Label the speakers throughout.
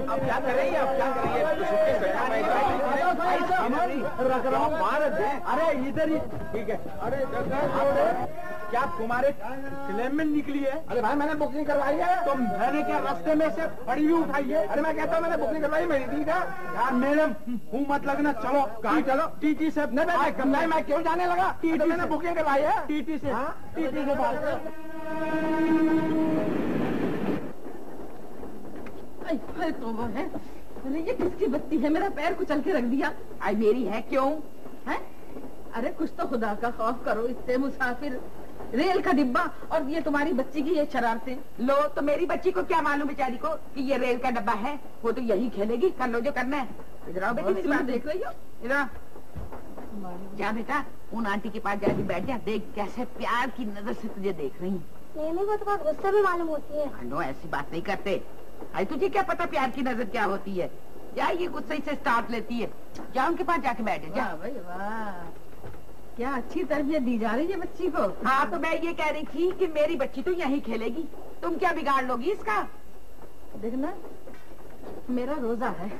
Speaker 1: अब क्या करेंगे, अब क्या करेंगे? अरे इधर ही ठीक है। अरे क्या तुम्हारे क्लेम में निकली है? अरे भाई मैंने बुकिंग करवाई है। तो मैंने क्या रास्ते में से फड़ी हुई उठाई है? अरे मैं कहता हूँ मैंने बुकिंग करवाई, मेरी ठीक है यार। मैडम हूँ मत लगना, चलो कहाँ चलो? टीटी से नहीं, मैं क्यों जाने लगा? टीटी मैंने बुकिंग करवाई है, टीटी से। टीटी से बात।
Speaker 2: तो वो है, अरे ये किसकी बत्ती है? मेरा पैर कुचल के रख दिया। आई मेरी है क्यों है? अरे कुछ तो खुदा का खौफ करो, इससे मुसाफिर, रेल का डिब्बा और ये तुम्हारी बच्ची की ये शरारतें। लो तो मेरी बच्ची को क्या मालूम बेचारी को कि ये रेल का डब्बा है? वो तो यही खेलेगी, कर लो जो करना है। इधर आओ बेटी, मेरी बात देख रही हो? इधर जा बेटा, उन आंटी के पास जाके बैठ जा, देख कैसे प्यार की नजर से तुझे देख रही है।
Speaker 3: नहीं वो तो बहुत गुस्सा भी मालूम होती है।
Speaker 2: नो ऐसी बात नहीं करते। अरे तुझे क्या पता प्यार की नजर क्या होती है? क्या ये गुस्से से स्टार्ट लेती है? जा उनके पास जाके बैठे जा। भाई वाह, क्या अच्छी तरबियत दी जा रही है बच्ची को। हाँ तो मैं ये कह रही थी कि मेरी बच्ची तो यहीं खेलेगी, तुम क्या बिगाड़ लोगी इसका? देखना मेरा रोजा है,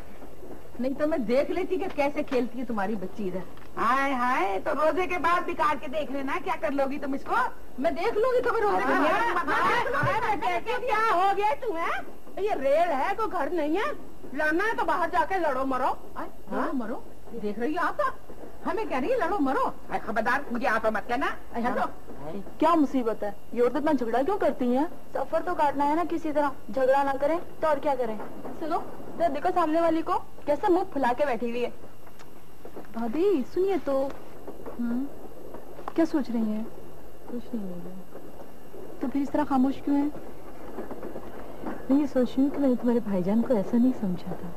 Speaker 2: नहीं तो मैं देख लेती कि कैसे खेलती है तुम्हारी बच्ची इधर। हाय हाय, तो रोजे के बाद बिगाड़ के देख लेना, क्या कर लोगी तुम इसको? मैं देख लूंगी तुम्हें रोजे के बाद। क्या हो गया तुम्हें? ये रेल है, कोई घर नहीं है, लड़ना है तो बाहर जाके लड़ो मरो। लड़ो मरो देख रही हो आप? हमें कह रही है लड़ो मरो। खबरदार, मुझे आप मत कहना।
Speaker 3: क्या मुसीबत है? ये औरत इतना झगड़ा क्यों करती है? सफर तो काटना है ना किसी तरह, झगड़ा ना करें तो और क्या करें? सुनो तो देखो सामने वाली को कैसे मुंह फुला के बैठी हुई है।
Speaker 4: भाभी सुनिए तो। क्या सोच रही हैं?
Speaker 3: कुछ नहीं है।
Speaker 4: तो फिर इस तरह खामोश क्यों है?
Speaker 3: मैं ये सोच रही हूँ कि मैंने तुम्हारे भाईजान को ऐसा नहीं समझा था।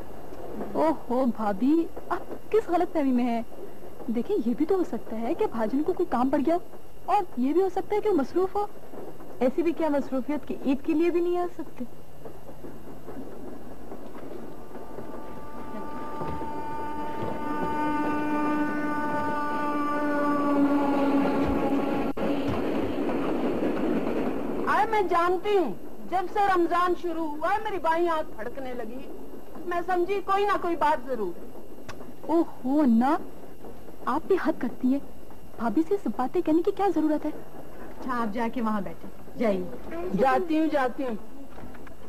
Speaker 4: ओहो भाभी, आप किस गलतफहमी में हैं? देखिए ये भी तो हो सकता है कि भाईजान को कोई काम पड़ गया, और ये भी हो सकता है कि वो मसरूफ हो।
Speaker 3: ऐसी भी क्या मसरूफियत कि ईद के लिए भी नहीं आ सकते?
Speaker 5: मैं जानती हूँ, जब से रमजान शुरू हुआ है मेरी बाईं आंख फड़कने लगी। मैं समझी कोई ना कोई बात जरूर।
Speaker 4: ओहो ना, आप भी हद करती है। भाभी से सब बातें कहने की क्या जरूरत है?
Speaker 2: अच्छा आप जाके वहाँ बैठे जाइए।
Speaker 5: जाती हूँ,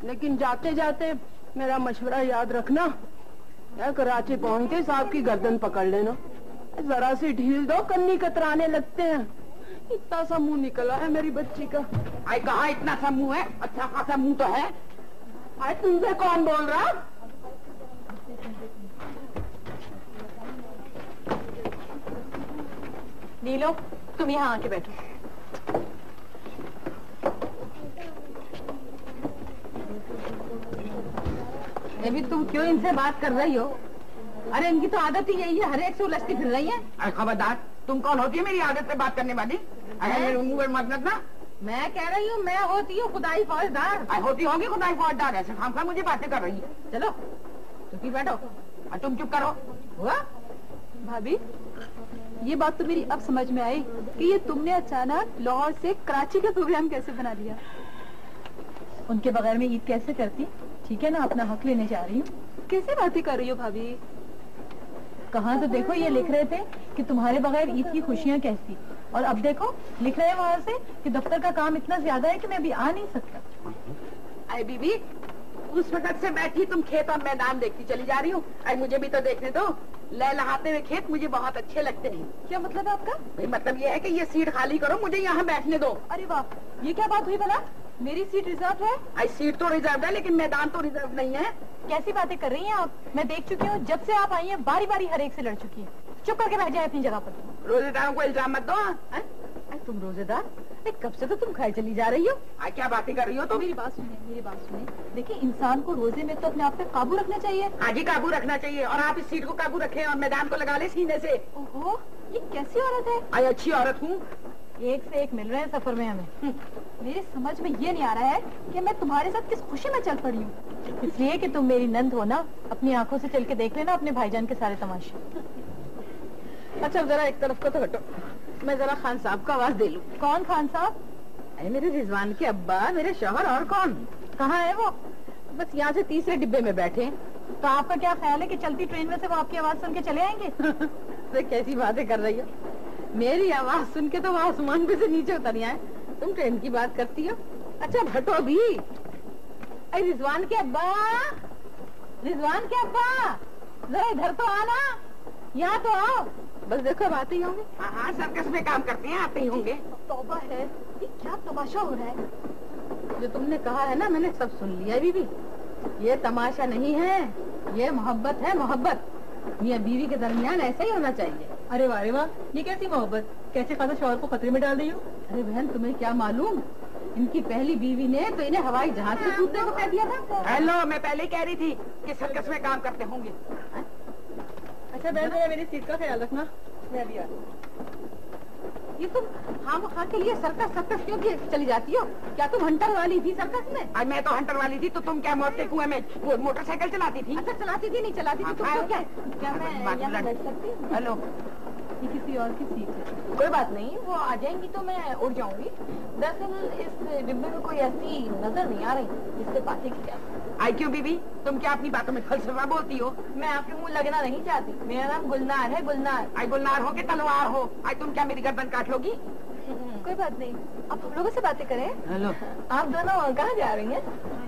Speaker 5: लेकिन जाते जाते मेरा मशवरा याद रखना, कराची पहुँचते साहब की गर्दन पकड़ लेना। जरा सी ढील दो, कन्नी कतराने लगते हैं। इतना सा मुंह निकला है मेरी बच्ची का।
Speaker 2: आई कहाँ इतना सा मुंह है? अच्छा खासा मुंह तो है।
Speaker 5: आई तुमसे कौन बोल रहा?
Speaker 4: नीलो तुम यहाँ आके बैठो।
Speaker 2: अभी तुम क्यों इनसे बात कर रही हो? अरे इनकी तो आदत ही यही है, हर एक से उलझती फिर रही है। अरे खबरदार, तुम कौन होती है मेरी आदत पे बात करने वाली? मेरे मुंह पर मत लगना। मैं कह रही हूँ मैं होती हूँ खुदाई फौजदार। होती होगी खुदाई फौजदार, ऐसे खामखा मुझे बातें कर रही है। चलो चुप बैठो और तुम चुप करो। हुआ
Speaker 4: भाभी, ये बात तो मेरी अब समझ में आई कि ये तुमने अचानक लाहौर से कराची का प्रोग्राम कैसे बना लिया।
Speaker 3: उनके बगैर में ईद कैसे करती? ठीक है ना, अपना हक लेने जा रही हूँ।
Speaker 4: कैसे बातें कर रही हो भाभी?
Speaker 3: कहाँ तो देखो ये लिख रहे थे कि तुम्हारे बगैर ईद की खुशियाँ कैसी, और अब देखो लिख रहे हैं वहाँ से कि दफ्तर का काम इतना ज्यादा है कि मैं अभी आ नहीं सकता।
Speaker 2: अरे बीबी, उस वक्त से बैठी तुम खेत और मैदान देखती चली जा रही हूँ। अरे मुझे भी तो देखने दो। लहलहाते हुए खेत मुझे बहुत अच्छे लगते हैं।
Speaker 4: क्या मतलब है आपका?
Speaker 2: भाई मतलब ये है कि ये सीट खाली करो, मुझे यहाँ बैठने दो।
Speaker 4: अरे वाह, ये क्या बात हुई भला? मेरी सीट रिजर्व है।
Speaker 2: आई सीट तो रिजर्व है, लेकिन मैदान तो रिजर्व नहीं है।
Speaker 4: कैसी बातें कर रही हैं आप? मैं देख चुकी हूँ, जब से आप आई हैं बारी बारी हर एक से लड़ चुकी है। चुप करके बैठ जाए अपनी जगह पर।
Speaker 2: रोजेदारों को इल्जाम मत दो।
Speaker 3: तुम रोजेदार?
Speaker 2: कब से तो तुम खाए चली जा रही हो। क्या बातें कर रही हो तुम?
Speaker 4: मेरी बात सुनिए। देखिए, इंसान को रोजे में तो अपने आप पे काबू रखना चाहिए।
Speaker 2: आगे काबू रखना चाहिए, और आप इस सीट को काबू रखें और मैदान को लगा ले सीने से।
Speaker 4: ओहो, ये कैसी औरत है?
Speaker 2: आई अच्छी औरत हूँ।
Speaker 4: एक से एक मिल रहे हैं सफर में हमें। मेरी समझ में ये नहीं आ रहा है कि मैं तुम्हारे साथ किस खुशी में चल पड़ी हूँ। इसलिए कि तुम मेरी नंद हो ना, अपनी आंखों से चल के देख लेना अपने भाईजान के सारे तमाशे।
Speaker 2: अच्छा जरा एक तरफ को तो हटो, मैं जरा खान साहब का आवाज दे लूं।
Speaker 4: कौन खान साहब?
Speaker 2: अरे मेरे रिजवान के अब्बा, मेरे शौहर, और कौन?
Speaker 4: कहाँ है वो?
Speaker 2: बस यहाँ से तीसरे डिब्बे में बैठे।
Speaker 4: तो आपका क्या ख्याल है कि चलती ट्रेन में से वो आपकी आवाज सुन के चले आएंगे?
Speaker 2: तो कैसी बातें कर रही हो? मेरी आवाज सुन के तो वो आसमान पे से नीचे उतर आए, तुम ट्रेन की बात करती हो। अच्छा हटो भी। अरे रिजवान के अब्बा, रिजवान के अब्बा, जरा इधर तो आना, यहाँ तो आओ। बस देखो अब आते ही होंगे। हाँ, सर्कस में काम करते हैं, आते ही होंगे।
Speaker 4: तौबा है, ये क्या तमाशा हो रहा है?
Speaker 2: जो तुमने कहा है ना, मैंने सब सुन लिया बीबी। ये तमाशा नहीं है, ये मोहब्बत है, मोहब्बत। मियां बीवी के दरमियान ऐसा ही होना चाहिए।
Speaker 4: अरे वाह वाह, ये कैसी मोहब्बत? कैसे खासा शौहर को खतरे में डाल रही हो?
Speaker 2: अरे बहन, तुम्हें क्या मालूम, इनकी पहली बीवी ने तो इन्हें हवाई जहाज से कूदने को कह दिया था। हेलो, मैं पहले ही कह रही थी कि सर्कस में काम करते होंगे।
Speaker 4: अच्छा बहन, मेरी सीट का ख्याल रखना, मैं अभी आ रही हूँ।
Speaker 2: ये तुम खामखा के लिए सर्कस सर्कस क्यों की चली जाती हो? क्या तुम हंटर वाली थी सर्कस में? आज मैं तो हंटर वाली थी, तो तुम क्या मौत के कुएं में वो मोटरसाइकिल चलाती थी? अच्छा चलाती थी, नहीं चलाती थी तुम तो क्या मैं यहाँ बैठ सकती हूँ? हेलो,
Speaker 4: ये किसी और की सीट है।
Speaker 3: कोई बात नहीं, वो आ जाएंगी तो मैं उड़ जाऊंगी। दरअसल इस डिब्बे में कोई ऐसी नजर नहीं आ रही जिससे बातें की जा।
Speaker 2: आई क्यों बीबी, तुम क्या अपनी बातों में फलसफा बोलती हो?
Speaker 3: मैं आपके मुंह लगना नहीं चाहती। मेरा नाम गुलनार है, गुलनार।
Speaker 2: आई गुलनार हो के तलवार हो, आई तुम क्या मेरी गर्दन काट लोगी?
Speaker 3: कोई बात नहीं, आप हम लोगों से बातें करें।
Speaker 2: हेलो,
Speaker 3: आप दोनों कहाँ जा रही हैं?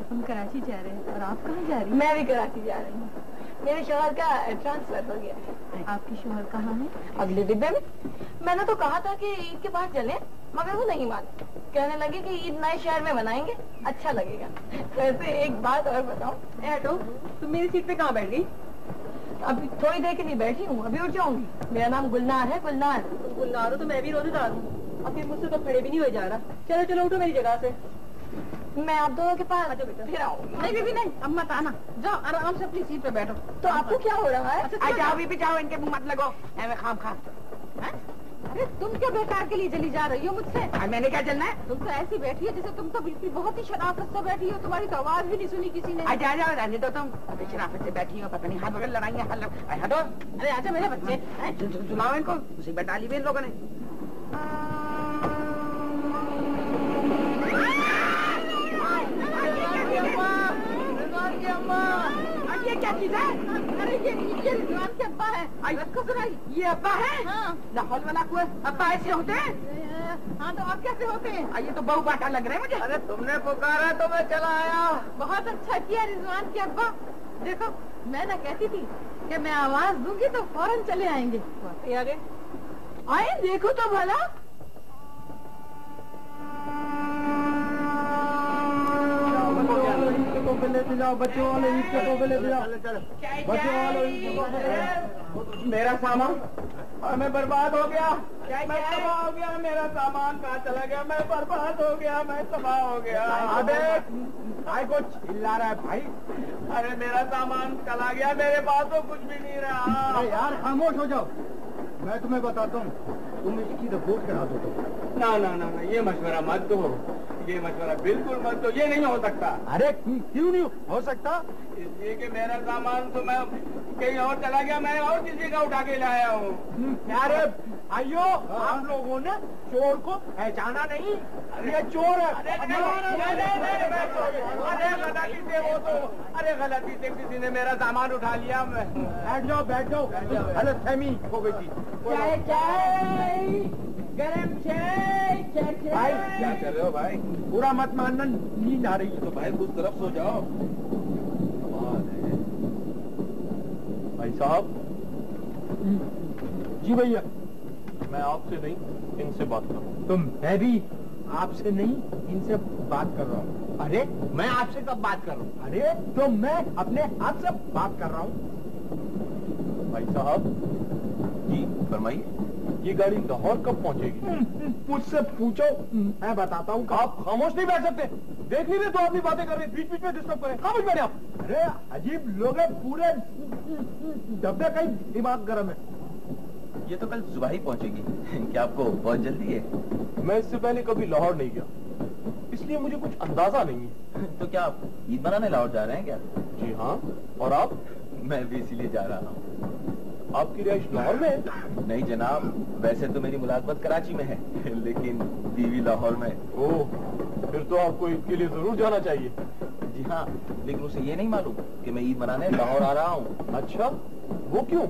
Speaker 4: हम कराची जा रहे हैं, और आप कहाँ जा रही हैं?
Speaker 3: मैं भी कराची जा रही हूँ। मेरे शौहर का ट्रांसफर हो गया।
Speaker 4: आपकी शौहर कहाँ है?
Speaker 3: अगले डिब्बे में। मैंने तो कहा था कि ईद के बाद चलें, मगर वो नहीं माने। कहने लगे कि ईद नए शहर में मनाएंगे, अच्छा लगेगा। वैसे एक बात और बताऊं, हटो, तुम मेरी सीट पे कहाँ बैठ गई? अभी थोड़ी देर के लिए बैठी हूँ, अभी उठ जाऊंगी। मेरा नाम गुलनार है, गुलनार।
Speaker 4: गुलनार हो तो मैं भी रोजेदार हूँ, अब फिर मुझसे तो खड़े भी नहीं हो जा रहा। चलो चलो उठो मेरी जगह से।
Speaker 3: मैं आप दोनों के पास फिर आऊंगी।
Speaker 2: नहीं बीबी नहीं, अब मत आना, जाओ आराम से अपनी सीट पे बैठो।
Speaker 3: तो आपको क्या हो रहा है?
Speaker 2: अच्छा जाओ बीबी, जाओ, इनके मुंह मत लगो, मैं खाम खा। अरे तुम क्या बेकार के लिए चली जा रही हो मुझसे? मैंने क्या चलना है? तुम तो ऐसी बैठी हो जैसे तुम तो बिल्कुल बहुत ही शराफत से बैठी हो, तुम्हारी तो आवाज भी नहीं सुनी किसी ने। जा जाओ, रहने दो तुम, शराफत से बैठी हो, पता नहीं हाथ वगैरह लड़ाई है। हटो, अरे आजा मेरे बच्चे, सुनाओ इनको, मुसीबत डाली हुई इन लोगों ने। ये क्या चीज है? अरे ये रिजवान के अब्बा है। ये अब्बा है? हाँ। लाहौल वाला कुआ अब्बा ऐसे होते हैं? हाँ, तो और कैसे होते हैं? ये तो बहु बाटा लग रहे हैं मुझे। अरे तुमने पुकारा तो मैं चला आया। बहुत अच्छा किया रिजवान के अब्बा। देखो, मैं ना कहती थी कि मैं आवाज दूंगी तो फौरन चले आएंगे। आए देखो तो भला।
Speaker 1: लेते जाओ, बच्चों वाले ईद के तोहफे लेते जाओ, बच्चों वाले ईद के तोहफे। मेरा सामान और मैं बर्बाद हो गया, मैं तबाह हो गया। मेरा सामान कहाँ चला गया? मैं बर्बाद हो गया, मैं तबाह हो गया। अबे भाई को चिल्ला रहा है भाई? अरे मेरा सामान चला गया, मेरे पास तो कुछ भी नहीं रहा। यार खामोश हो जाओ, मैं तुम्हें बताता हूँ, तुम इसकी रिपोर्ट करा दो। तो ना, ये मशवरा मत दो, ये मशवरा बिल्कुल मत दो, ये नहीं हो सकता। अरे क्यों नहीं हो सकता? इसलिए कि मेरा सामान तो मैं कहीं और चला गया, मैं और किसी का उठा के लाया हूँ। अरे भाइयों, आप लोगों ने चोर को पहचाना नहीं? ये चोर है। अरे गलती से किसी ने मेरा सामान उठा लिया। बैठ जाओ, बैठ जाओ, गलतफहमी हो गई थी।
Speaker 2: गरम चाय।
Speaker 1: भाई क्या कर रहे हो भाई? पूरा मत मानना, नींद आ रही है। तो भाई उस तरफ सो जाओ।
Speaker 6: भाई साहब।
Speaker 1: जी भैया।
Speaker 6: मैं आपसे नहीं, इनसे बात कर रहा हूँ।
Speaker 1: तो मैं भी आपसे नहीं, इनसे बात कर रहा हूँ। अरे मैं आपसे कब बात कर रहा हूँ? अरे तो मैं अपने आप से बात कर रहा हूँ।
Speaker 6: भाई साहब। जी फरमाइए। ये गाड़ी लाहौर कब पहुंचेगी?
Speaker 1: मुझसे पूछो, मैं बताता हूँ।
Speaker 6: आप खामोश नहीं बैठ सकते। देख नहीं रहे तो अपनी बातें कर रहे, बीच बीच में डिस्टर्ब करें। खामोश बैठे आप।
Speaker 1: अरे अजीब लोग हैं, पूरे डब्बे का ही दिमाग गर्म है।
Speaker 7: ये तो कल सुबह ही पहुंचेगी। क्या आपको बहुत जल्दी है?
Speaker 6: मैं इससे पहले कभी लाहौर नहीं गया, इसलिए मुझे कुछ अंदाजा नहीं है।
Speaker 7: तो क्या आप ईद मनाने लाहौर जा रहे हैं क्या?
Speaker 6: जी हाँ। और आप?
Speaker 7: मैं भी इसीलिए जा रहा हूँ।
Speaker 6: आपकी रिहाइश लाहौर में है?
Speaker 7: नहीं जनाब, वैसे तो मेरी मुलाजमत कराची में है, लेकिन बीवी लाहौर में।
Speaker 6: ओह, फिर तो आपको ईद के लिए जरूर जाना चाहिए।
Speaker 7: जी हाँ, लेकिन उसे ये नहीं मालूम कि मैं ईद मनाने लाहौर आ रहा हूँ।
Speaker 6: अच्छा, वो क्यों?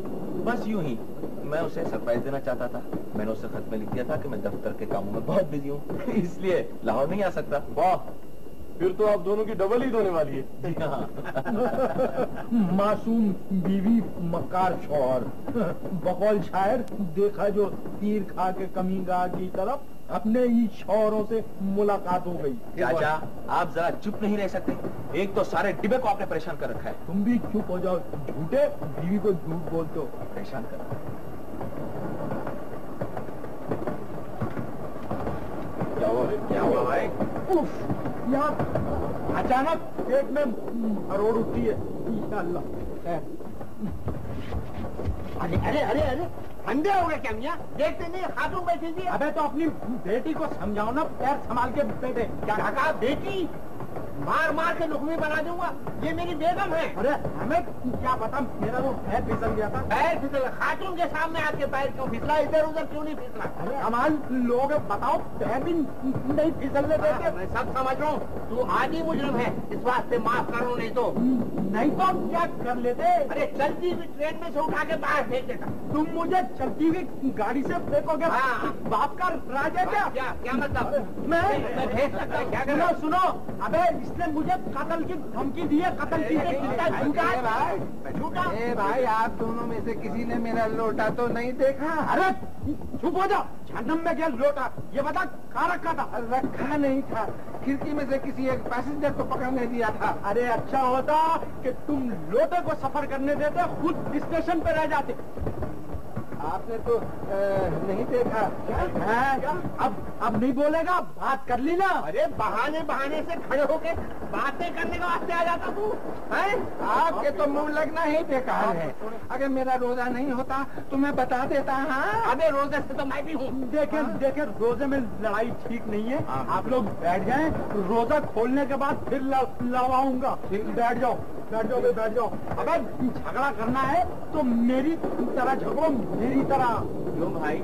Speaker 7: बस यूं ही, मैं उसे सरप्राइज देना चाहता था। मैंने उसे खत में लिख दिया था कि मैं दफ्तर के कामों में बहुत बिजी हूँ, इसलिए लाहौर नहीं आ सकता।
Speaker 6: वाह, फिर तो आप दोनों की डबल ईद होने वाली है।
Speaker 7: जी हाँ।
Speaker 1: मासूम बीवी मक्कार शौहर, बकौल शायर, देखा जो तीर खा के कमीगा की तरफ अपने ही शौहरों से मुलाकात हो गई।
Speaker 7: चाचा, आप जरा चुप नहीं रह सकते? एक तो सारे डिब्बे को आपने परेशान कर रखा है।
Speaker 1: तुम भी चुप हो जाओ, झूठे बीवी को झूठ बोलते हो।
Speaker 7: परेशान कर।
Speaker 1: क्या हुआ भाई? उफ, यहाँ अचानक पेट में हरोड़ उठती है। इंशाअल्लाह।
Speaker 2: अरे अरे अरे अरे, अंधे हो गए क्या मियाँ? देखते नहीं खातून बैठी थी।
Speaker 1: अबे तो अपनी बेटी को समझाओ ना, पैर संभाल के बैठे।
Speaker 2: क्या कहा? बेटी मार मार के लुकमी बना दूंगा। ये मेरी बेगम है।
Speaker 1: अरे हमें क्या पता, मेरा वो पैर फिसल गया था।
Speaker 2: पैर फिसल? खातून के सामने आपके पैर क्यों फिसला? इधर उधर क्यों नहीं फिसला?
Speaker 1: अरे हमारे लोग बताओ, पैर भी नहीं फिसलने देते।
Speaker 2: मैं सब समझ रहा हूँ, तू आदि मुजरिम है, इस वास्ते माफ करो, नहीं तो
Speaker 1: क्या कर लेते?
Speaker 2: अरे चलती हुई ट्रेन में से उठा के बाहर फेंक देता।
Speaker 1: तुम मुझे चलती हुई गाड़ी से फेंकोगे?
Speaker 2: हाँ।
Speaker 1: बाप का राज है क्या?
Speaker 2: क्या मतलब? मैं भेज सकता हूँ। क्या
Speaker 1: सुनो
Speaker 2: करो?
Speaker 1: सुनो, अबे इसने मुझे कत्ल की धमकी दी है। कत्ल की झूठा।
Speaker 2: भाई, आप दोनों में से किसी ने मेरा लोटा तो नहीं देखा?
Speaker 1: अरे चुप हो जा, जहन्नम में गया लोटा। ये बता कहाँ रखा था?
Speaker 2: रखा नहीं था, खिड़की में से किसी एक पैसेंजर को पकड़ने दिया था।
Speaker 1: अरे अच्छा होता कि तुम लोटे को सफर करने देते, खुद स्टेशन पे रह जाते।
Speaker 2: आपने तो नहीं देखा।
Speaker 1: हैं? अब नहीं बोलेगा? बात कर ली ना।
Speaker 2: अरे बहाने बहाने से खड़े होके बातें करने का वास्ते आ जाता तू है? आपके तो मुंह लगना ही बेकार है। अगर मेरा रोजा नहीं होता तो मैं बता देता। हाँ, अबे रोजे से तो मैं भी हूँ।
Speaker 1: देखे रोजे में लड़ाई ठीक नहीं है। आप लोग बैठ जाएं, रोजा खोलने के बाद फिर लड़वाऊंगा। बैठ जाओ बैठ जाओ। अगर झगड़ा करना है तो मेरी तरह झगड़ो, मेरी तरह।
Speaker 2: क्यों भाई,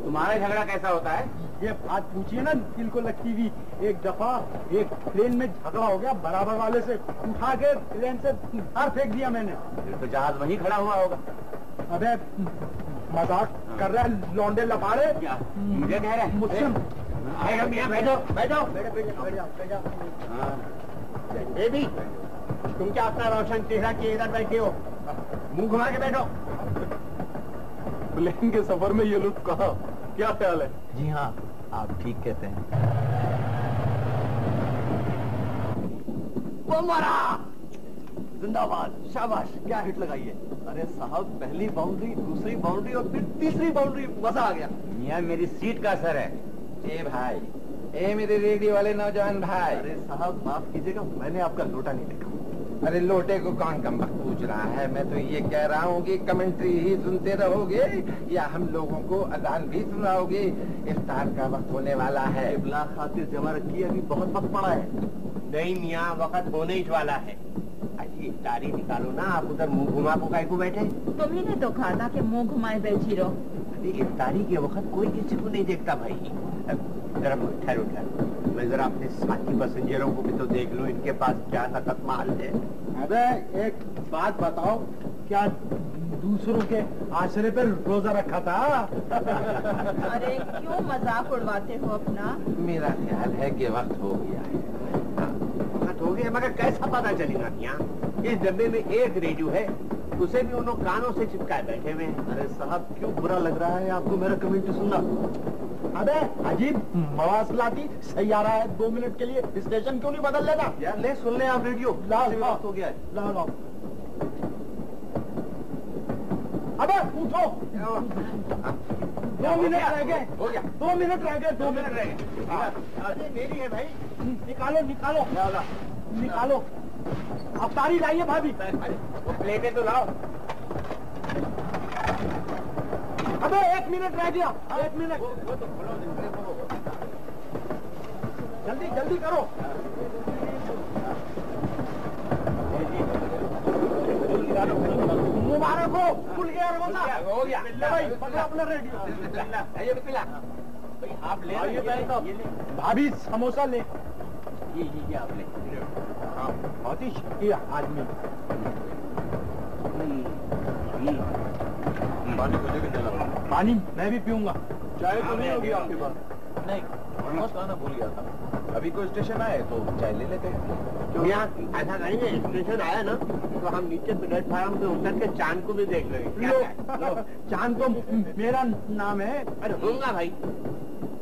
Speaker 2: तुम्हारा झगड़ा कैसा होता है?
Speaker 1: ये बात पूछिए ना दिल को लगती हुई। एक दफा एक ट्रेन में झगड़ा हो गया, बराबर वाले से उठा के ट्रेन से बाहर फेंक दिया मैंने।
Speaker 2: फिर तो जहाज वहीं खड़ा हुआ होगा।
Speaker 1: अबे मजाक कर रहा है, लौंडे लपाड़े।
Speaker 2: क्या मुझे कह रहे?
Speaker 1: मुझसे
Speaker 2: आएगा मियाँ, बैठो बैठो।
Speaker 1: बैठ जाओ।
Speaker 2: बेबी, तुम क्या अपना रोशन चेहरा किए इधर बैठे हो? मुंह घुमा के बैठो।
Speaker 6: प्लेन के सफर में ये लुत्फ कहाँ? क्या ख्याल है?
Speaker 7: जी हाँ, आप ठीक कहते हैं।
Speaker 2: वो मरा।
Speaker 7: जिंदाबाद, शाबाश, क्या हिट लगाई है। अरे साहब, पहली बाउंड्री, दूसरी बाउंड्री और फिर तीसरी बाउंड्री, मजा आ गया।
Speaker 2: मियाँ मेरी सीट का असर है। ए भाई, ए मेरे रेडियो वाले नौजवान भाई।
Speaker 7: अरे साहब माफ कीजिएगा, मैंने आपका लोटा नहीं देखा।
Speaker 2: अरे लोटे को कौन कम वक्त पूछ रहा है? मैं तो ये कह रहा हूँ कि कमेंट्री ही सुनते रहोगे या हम लोगों को अजान भी सुनाओगे? इफ्तार का वक्त होने वाला है।
Speaker 7: इब्ला खातिर जमा रखी, अभी बहुत वक्त पड़ा है।
Speaker 2: नहीं मियाँ, वक्त होने ही वाला है। अच्छी इफ्तारी निकालो ना, आप उधर मुंह घुमा को काहे को बैठे?
Speaker 4: तुम्ही ने तो कहा था कि मुंह घुमाए बैठी रहो।
Speaker 2: अरे इफ्तारी के वक्त कोई किसी को नहीं देखता भाई। जरा ठहरो ठहरो, मैं जरा अपने साथी पैसेंजरों को भी तो देख लूं, इनके पास क्या नकद माल है।
Speaker 1: अबे एक बात बताओ, क्या दूसरों के आश्रय पर रोजा रखा था?
Speaker 4: अरे क्यों मजाक उड़वाते हो अपना?
Speaker 2: मेरा ख्याल है कि वक्त हो गया है। वक्त हो गया, मगर कैसा पता चलेगा? यहाँ इस डब्बे में एक रेडियो है, उसे भी उन्होंने कानों से चिपकाए बैठे हुए हैं।
Speaker 7: अरे साहब, क्यों बुरा लग रहा है आपको मेरा कमेंट सुनना?
Speaker 1: अबे अजीब मवासलाती सैयारा है, 2 मिनट के लिए स्टेशन क्यों नहीं बदल लेता?
Speaker 7: यार ले, सुन ले आप रेडियो।
Speaker 1: लाओ
Speaker 7: वक्त हो गया है।
Speaker 1: लाओ। अबे उठो, 2 मिनट रह गए,
Speaker 7: हो गया।
Speaker 1: 2 मिनट रह गए, 2 मिनट रह गए। अरे मेरी है भाई, निकालो निकालो निकालो। अफ्तारी लाइए भाभी,
Speaker 7: वो प्लेटें तो लाओ।
Speaker 1: अबे 1 मिनट रह गया, 1 मिनट।
Speaker 7: वो तो खोलो,
Speaker 1: जल्दी जल्दी करो। मुबारक हो, खुल गया रोजा।
Speaker 7: हो गया।
Speaker 1: भाई पकड़ो अपना रेडियो।
Speaker 7: ये बिस्मिल्लाह। भाई आप ले
Speaker 1: आइए
Speaker 7: ये
Speaker 1: भाई,
Speaker 7: ले।
Speaker 1: भाभी समोसा ले।
Speaker 7: ये आप ले।
Speaker 1: हाँ, बहुत ही शकीर आदमी।
Speaker 7: पानी मुझे भी देना।
Speaker 1: पानी मैं भी पीऊंगा।
Speaker 6: चाय तो नहीं होगी आपके पास?
Speaker 7: नहीं, ऑलमोस्ट आना भूल गया था। अभी कोई स्टेशन आए तो चाय ले लेते हैं।
Speaker 8: यहाँ ऐसा करेंगे, स्टेशन आया ना तो हम नीचे प्लेटफार्म पे उतर के चांद को भी देख लेंगे।
Speaker 1: लो, चांद तो मेरा नाम है।
Speaker 8: अरे होगा भाई,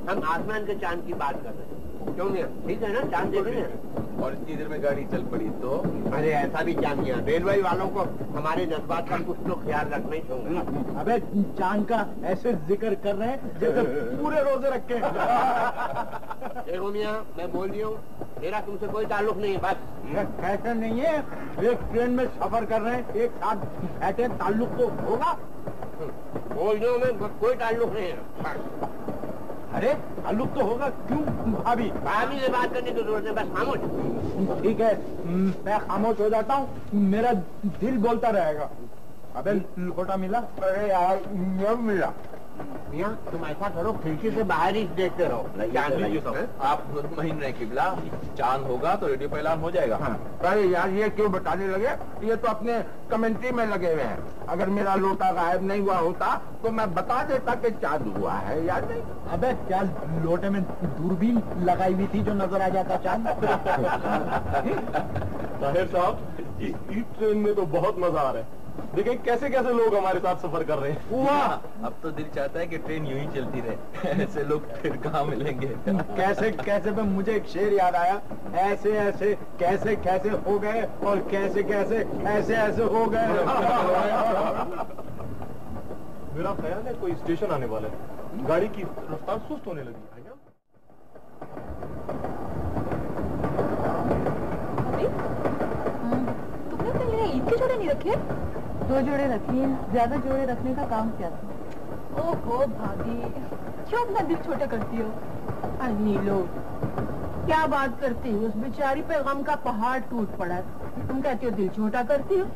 Speaker 8: हम आसमान के चांद की बात कर रहे हैं। क्यों नहीं, ठीक है ना, चांद देखेंगे।
Speaker 7: और इतनी देर में गाड़ी चल पड़ी तो
Speaker 8: अरे ऐसा भी क्या नहीं है, रेलवे वालों को हमारे जज्बात का कुछ तो ख्याल रखना ही चाहिए।
Speaker 1: अबे चांद का ऐसे जिक्र कर रहे हैं जैसे पूरे रोजे रखे।
Speaker 8: देखो मियाँ, मैं बोल रही हूँ, मेरा तुमसे कोई ताल्लुक नहीं है। बस
Speaker 1: ऐसा नहीं है, एक ट्रेन में सफर कर रहे हैं, एक साथ ऐसे ताल्लुक तो होगा।
Speaker 8: बोल रही हूँ मैं, कोई ताल्लुक नहीं है।
Speaker 1: अरे ताल्लुक तो होगा, क्यों भाभी?
Speaker 8: भाभी से बात करने की जरूरत है, बस खामोश।
Speaker 1: ठीक है, मैं खामोश हो जाता हूँ, मेरा दिल बोलता रहेगा। अबे लोटा मिला?
Speaker 8: अरे यार जब मिला। मियाँ तुम ऐसा करो, खिड़की से बाहर ही देखते रहो।
Speaker 7: आप मुतमईन रहे किबला, चांद होगा तो रेडियो पे ऐलान हो जाएगा।
Speaker 8: हाँ। अरे यार ये क्यों बताने लगे, ये तो अपने कमेंट्री में लगे हुए हैं। अगर मेरा लोटा गायब नहीं हुआ होता तो मैं बता देता कि चांद हुआ है या नहीं।
Speaker 1: अबे क्या लोटे में दूरबीन लगाई हुई थी जो नजर आ जाता चांद?
Speaker 6: ताहिर साहब, इस ट्रेन में तो बहुत मजा आ रहा है। देखिए कैसे कैसे लोग हमारे साथ सफर कर रहे हैं।
Speaker 7: वाह, अब तो दिल चाहता है कि ट्रेन यूं ही चलती रहे। ऐसे लोग फिर कहाँ मिलेंगे।
Speaker 1: कैसे कैसे पे मुझे एक शेर याद आया, ऐसे ऐसे कैसे कैसे हो गए और कैसे कैसे ऐसे ऐसे हो गए।
Speaker 6: मेरा ख्याल है कोई स्टेशन आने वाला है, गाड़ी की रफ्तार सुस्त होने लगी है।
Speaker 4: तुमने अपने लिए ईद के जोड़े नहीं रखे? 2 जोड़े रखे हैं, ज्यादा जोड़े रखने का काम क्या था? ओहो भाभी, क्यों अपना दिल छोटा करती हो?
Speaker 5: नीलो, क्या बात करती हो, उस बेचारी पे गम का पहाड़ टूट पड़ा है, तुम कहती हो दिल छोटा करती हो?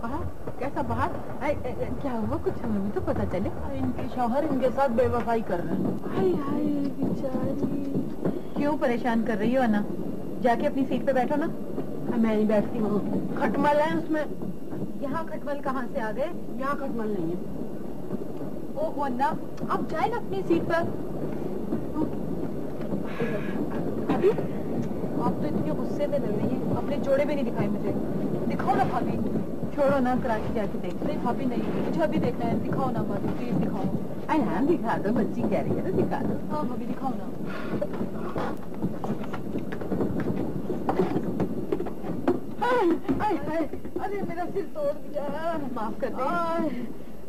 Speaker 4: पहाड़? कैसा पहाड़? क्या हुआ, कुछ हमें भी तो पता चले।
Speaker 5: इनके शौहर इनके साथ बेवफाई कर रहे हैं।
Speaker 4: हाय हाय बेचारी, क्यों परेशान कर रही हो अन्ना? जाके अपनी सीट पे बैठो ना।
Speaker 5: मैं नहीं बैठती हूँ, खटमल है उसमें।
Speaker 4: यहाँ खटमल कहाँ से आ गए?
Speaker 5: यहाँ खटमल नहीं है।
Speaker 4: ओह अन्ना, आप जाए ना अपनी सीट पर। अभी आप तो इतने गुस्से में लग रही हैं, अपने जोड़े भी नहीं दिखाए मुझे। दिखाओ ना भाभी। छोड़ो ना, कराची जाके देख। नहीं भाभी नहीं, मुझे अभी देखना है। दिखाओ ना भाभी, प्लीज दिखाओ।
Speaker 5: अरे हाँ दिखा दो, बच्ची कह रही है तो दिखा दो।
Speaker 4: हाँ भाभी दिखाओ ना।
Speaker 5: अरे मेरा सिर तोड़ दिया,
Speaker 4: माफ कर दे।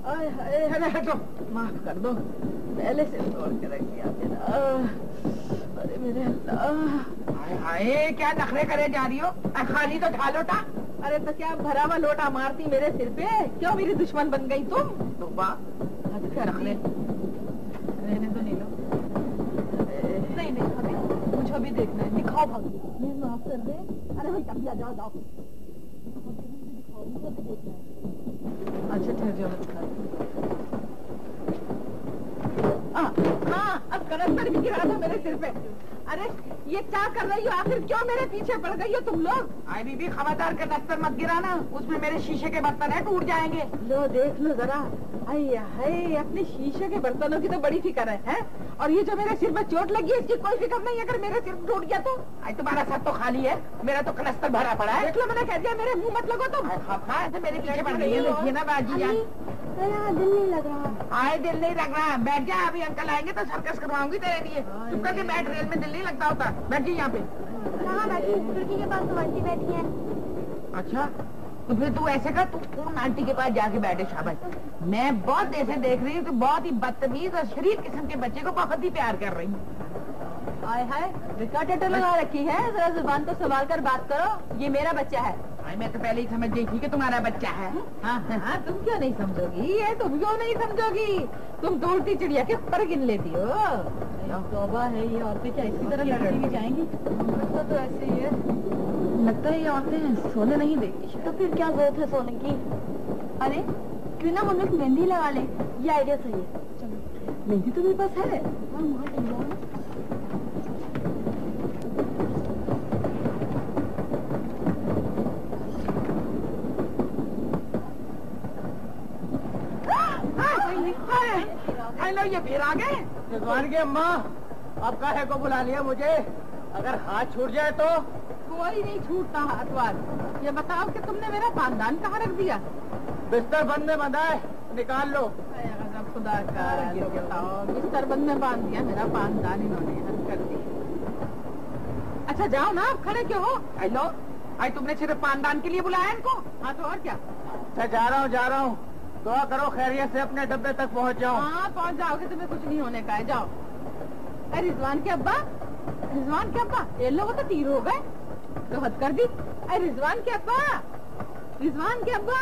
Speaker 5: अरे हटो, माफ कर दो, पहले से तोड़ के रख दिया मेरा। अरे मेरे अल्लाह,
Speaker 2: हाय क्या नखरे करे जा रही हो? खाली तो खा लोटा।
Speaker 5: अरे तो क्या भरा हुआ लोटा मारती मेरे सिर पे? क्यों मेरी दुश्मन बन गई तुम?
Speaker 2: तो क्या नखरे?
Speaker 4: रहने दो नीलो। नहीं नहीं भाभी, मुझे अभी देखना है। दिखाओ भाभी, प्लीज माफ कर दे।
Speaker 5: अरे भाई तब जाओ जाओ।
Speaker 4: दिखाओ, मुझे अभी देखना है। अच्छा ठहर जाओ, मैं दिखा।
Speaker 5: हाँ, अब कलस्तर भी गिरा दो मेरे सिर पे। अरे ये क्या कर रही हो, आखिर क्यों मेरे पीछे पड़ गई हो तुम लोग?
Speaker 2: आई बीबी खबरदार का दफ्तर मत गिराना, उसमें मेरे शीशे के बर्तन है, टूट जाएंगे।
Speaker 5: लो देख लो जरा, हाय अपने शीशे के बर्तनों की तो बड़ी फिक्र है? और ये जो मेरे सिर में चोट लगी है इसकी कोई फिक्र नहीं? अगर मेरे सिर टूट गया तो?
Speaker 2: आई तुम्हारा सर तो खाली है, मेरा तो कलस्तर भरा पड़ा है।
Speaker 5: देख लो, मैंने कह दिया, मेरे मुंह मत लगो तुम।
Speaker 2: ऐसे मेरे पीछे पड़ रही है, देखिए ना बाजी यार।
Speaker 5: दिल नहीं लग रहा।
Speaker 2: आए दिल नहीं लग रहा, बैठ जा, अभी अंकल आएंगे तो सर्कस करवाऊंगी तेरे लिए। चुप करके बैठ, रेल में दिल नहीं लगता होता। बैठ जी यहाँ पे।
Speaker 3: कहाँ बैठी? खिड़की के पास तो आंटी बैठी है।
Speaker 2: अच्छा तो फिर तू ऐसे कर, तू उन आंटी के पास जाके बैठे शाबाश। मैं बहुत देर से देख रही हूँ, तो बहुत ही बदतमीज और शरीफ किस्म के बच्चे को बहुत ही प्यार कर रही हूँ।
Speaker 4: हाय हाय, रिकॉर्ड टेटर लगा रखी है, जरा जुबान को संभाल कर बात करो। ये मेरा बच्चा है।
Speaker 2: मैं तो पहले ही समझ गई थी कि तुम्हारा बच्चा है।
Speaker 4: हाँ हाँ, तुम क्यों नहीं समझोगी? ये तुम क्यों नहीं समझोगी? तुम तो उड़ती चिड़िया के पर गिन लेती हो। तौबा है, ये औरतें क्या इसी तरह लड़ती भी जाएंगी? लगता तो ऐसे ही है। लगता है ये औरतें सोने नहीं देती।
Speaker 3: तो फिर क्या जरूरत है सोने की?
Speaker 4: अरे क्यों ना हम लोग मेहंदी लगा ले?
Speaker 3: ये आइडिया सही है।
Speaker 4: मेहंदी तो मेरे पास है।
Speaker 2: ये फिर आ गए।
Speaker 1: रिजवान की अम्मा, अब काहे को बुला लिया मुझे? अगर हाथ छूट जाए तो?
Speaker 4: कोई नहीं छूटता हाथ वाथ। ये बताओ कि तुमने मेरा खानदान कहाँ रख दिया?
Speaker 1: बिस्तर बंद में बंधा है, निकाल लो।
Speaker 4: खुदा का बताओ, बिस्तर बंद में बांध दिया मेरा खानदान इन्होंने, हद कर दी। अच्छा जाओ ना, आप खड़े क्यों हो?
Speaker 2: हेलो, आज तुमने सिर्फ पानदान के लिए बुलाया इनको?
Speaker 4: हाँ तो और क्या?
Speaker 1: अच्छा जा रहा हूँ। दुआ करो खैरियत से अपने डब्बे तक पहुँच जाओ।
Speaker 4: हाँ पहुँच जाओगे, तुम्हें कुछ नहीं होने का है, जाओ। अरे रिजवान के अब्बा, रिजवान के अब्बा, ये लोग तो तीर हो गए, तो हद कर दी। अरे रिजवान के अब्बा, रिजवान के अब्बा,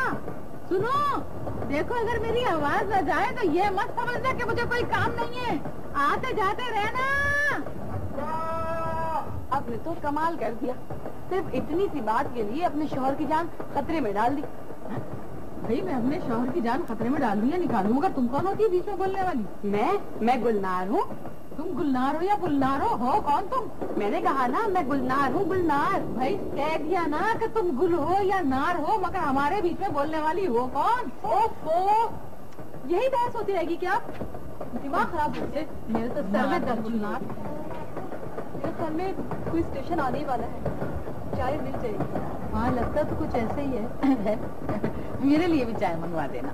Speaker 4: सुनो, देखो अगर मेरी आवाज न जाए तो ये मत समझना कि मुझे कोई काम नहीं है, आते जाते रहना।
Speaker 3: आपने तो कमाल कर दिया, सिर्फ इतनी सी बात के लिए अपने शौहर की जान खतरे में डाल दी।
Speaker 4: भाई मैं अपने शौहर की जान खतरे में डाल दी या निकालू, मगर तुम कौन होती है बीच में बोलने वाली?
Speaker 3: मैं गुलनार हूँ।
Speaker 4: तुम गुलनार हो या गुलनार हो कौन तुम?
Speaker 3: मैंने कहा ना मैं गुलनार हूँ, गुलनार।
Speaker 4: भाई कह दिया ना कि तुम गुल हो या नार हो, मगर हमारे बीच में बोलने वाली हो कौन? ओफो, यही बहस होती रहेगी क्या? दिमाग खराब होते मेरे तो सर में दर्द। गुलनार,
Speaker 3: मेरे ख्याल में कोई स्टेशन आने ही वाला है, चाय मिल जाएगी।
Speaker 4: हाँ लगता तो कुछ ऐसे ही है।
Speaker 2: मेरे लिए भी चाय मंगवा देना।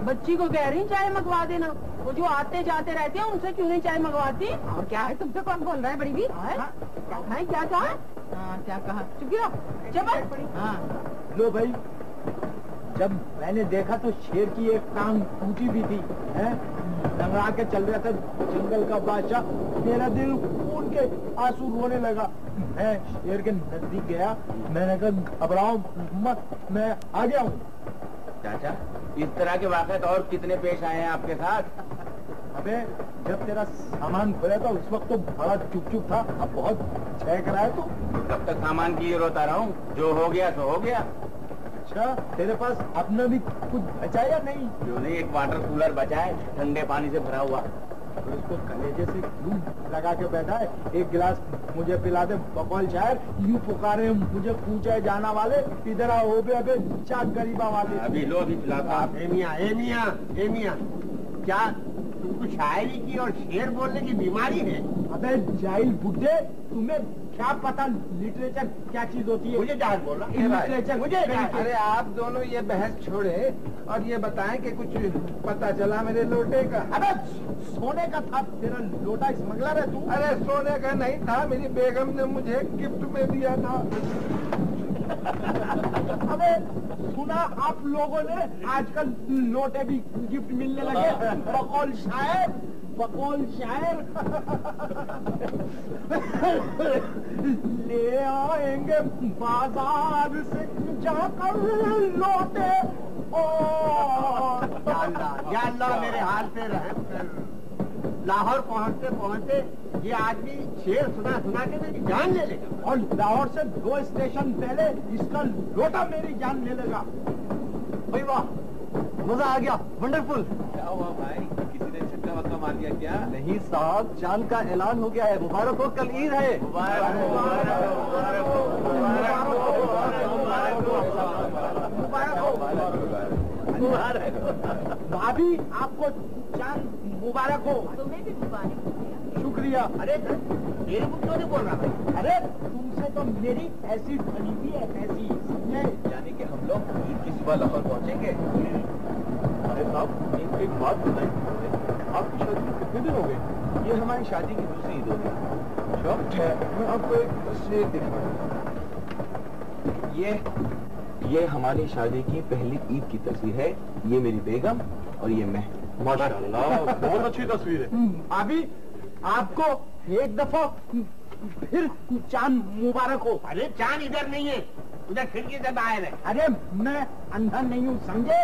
Speaker 5: बच्ची को कह रही चाय मंगवा देना, वो जो आते जाते रहते हैं उनसे क्यों नहीं चाय मंगवाती?
Speaker 2: और क्या है, तुमसे कौन बोल रहा है बड़ी भी?
Speaker 5: क्या कहा?
Speaker 4: हाँ क्या कहा?
Speaker 5: चुप रहो, चुप।
Speaker 1: हाँ लो भाई, जब मैंने देखा तो शेर की एक टांग टूटी भी थी, है लंगड़ा के चल रहा था जंगल का बादशाह। मेरा दिल खून के आंसू रोने लगा। मैं शेर के नजदीक गया, मैंने कहा घबराओ मत, मैं आ गया हूँ।
Speaker 7: चाचा, इस तरह के वाक़यात और कितने पेश आए हैं आपके साथ?
Speaker 1: अबे जब तेरा सामान खोया था उस वक्त तो बड़ा चुप था, अब बहुत छेक रहा है तू।
Speaker 7: कब तक सामान की रोता रहा हूँ? जो हो गया सो हो गया।
Speaker 1: अच्छा तेरे पास अपना भी कुछ बचा या नहीं?
Speaker 7: क्यों नहीं, एक वाटर कूलर बचा है, ठंडे पानी से भरा हुआ।
Speaker 1: तो इसको कलेजे से क्यों लगा के बैठा है? एक गिलास मुझे पिला दे बकौल शायर, यूं पुकारे मुझे पूछे जाना वाले, इधर आओ बे अबे चाक गरीबा वाले।
Speaker 7: अभी लो, अभी पिलाता।
Speaker 8: एमिया, क्या तुमको शायरी की और शेर बोलने की बीमारी है?
Speaker 1: अबे जाहिल बुड्ढे, तुम्हें क्या पता लिटरेचर क्या चीज होती है?
Speaker 8: मुझे जाहिल बोल रहा
Speaker 1: लिटरेचर मुझे।
Speaker 8: अरे आप दोनों ये बहस छोड़े और ये बताएं कि कुछ पता चला मेरे लोटे का?
Speaker 1: अबे सोने का था तेरा लोटा, स्मगलर है तू?
Speaker 8: अरे सोने का नहीं था, मेरी बेगम ने मुझे गिफ्ट में दिया था।
Speaker 1: अबे सुना आप लोगों ने आजकल लोटे भी गिफ्ट मिलने लगे? बकौल शायर, बकौल शायर। ले आएंगे बाजार से जाकर लोटे। ओ
Speaker 8: या अल्लाह मेरे हाल पे रहम कर। लाहौर पहुंचते पहुंचते ये आदमी शेर सुना सुना के मेरी जान ले लेगा,
Speaker 1: और लाहौर से 2 स्टेशन पहले इसका लोटा मेरी जान ले लेगा।
Speaker 8: भाई वाह, मजा आ गया, वंडरफुल।
Speaker 7: क्या हुआ भाई, किसी ने छक्का वक्का मार दिया क्या?
Speaker 8: नहीं साहब, चांद का ऐलान हो गया है, मुबारक हो, कल ईद है।
Speaker 1: भाभी आपको चांद मुबारक हो।
Speaker 3: तुम्हें भी मुबारक हो।
Speaker 1: शुक्रिया।
Speaker 8: अरे मेरे को क्यों नहीं बोल रहा भाई?
Speaker 1: अरे तुमसे तो मेरी ऐसी बनी हुई है, ऐसी समझे?
Speaker 7: यानी कि हम लोग ईद की सुबह लाहौर पहुंचेंगे।
Speaker 6: अरे साहब एक बात बताइए, आपकी शादी को कितने दिन हो गए?
Speaker 7: ये हमारी शादी की दूसरी ईद होगी।
Speaker 6: मैं आपको एक तस्वीर दिखाऊंगा।
Speaker 7: ये हमारी शादी की पहली ईद की तस्वीर है। ये मेरी बेगम और ये मैं।
Speaker 6: माशाल्लाह, बहुत अच्छी तस्वीर है।
Speaker 1: अभी आपको एक दफा फिर चांद मुबारक हो।
Speaker 8: अरे चांद इधर नहीं है, उधर खिड़की से बाहर है।
Speaker 1: अरे मैं अंधा नहीं हूँ समझे।